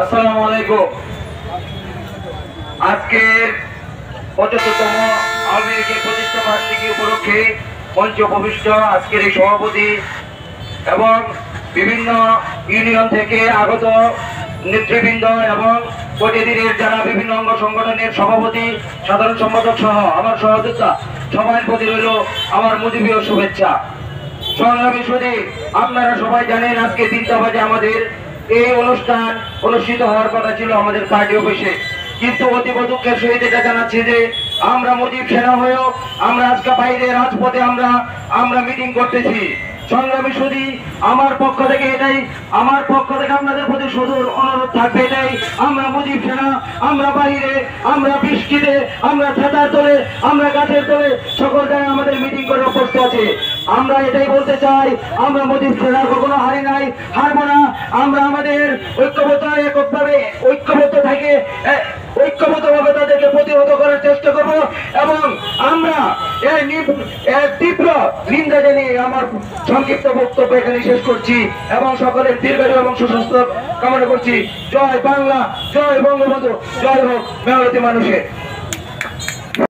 আসসালামু আলাইকুম। আজকের 75তম আওয়ামী লীগের প্রতিষ্ঠা বার্ষিকী উপলক্ষে মঞ্চে উপবিষ্ট আজকের এই সভাপতি এবং বিভিন্ন ইউনিয়ন থেকে আগত নেতৃবৃন্দ এবং প্রতিদিনের যারা বিভিন্ন অঙ্গ সংগঠনের সভাপতি, সাধারণ সম্পাদক সহ আমার সহযোদ্ধা, সবার প্রতি রইল আমার মুজিবীয় শুভেচ্ছা। সংগ্রামী সুধী, আপনারা সবাই জানেন আজকে 3টা বাজে আমাদের এই অনুষ্ঠান অনুষ্ঠিত হওয়ার কথা ছিল আমাদের পার্টি অফিসে, কিন্তু অতীব দুঃখের সহিত এটা জানাচ্ছি যে আমরা মুজিব সেনা হয়েও আমরা আজকে বাইরে রাজপথে আমরা মিটিং করতেছি। সংগ্রামী সুধী, আমার পক্ষ থেকে আপনাদের প্রতি সুদূর অনুরোধ থাকবে এটাই, আমরা মুজিব সেনা, আমরা বাইরে, আমরা বৃষ্টিতে, আমরা ছাতার তলে, আমরা গাছের তলে, সকল জায়গায় আমাদের মিটিং করে অভ্যস্ত আছে। আমরা এটাই বলতে চাই, আমরা মুজিব সেনা কখনো হারি নাই, হারবো না। আমরা আমাদের ঐক্যবদ্ধভাবে তাদেরকে প্রতিহত করার চেষ্টা করব এবং আমরা তীব্র নিন্দা জানিয়ে আমার সংক্ষিপ্ত বক্তব্য এখানে শেষ করছি এবং সকলের দীর্ঘায়ু এবং সুস্বাস্থ্য কামনা করছি। জয় বাংলা, জয় বঙ্গবন্ধু, জয় হোক মেহনতি মানুষের।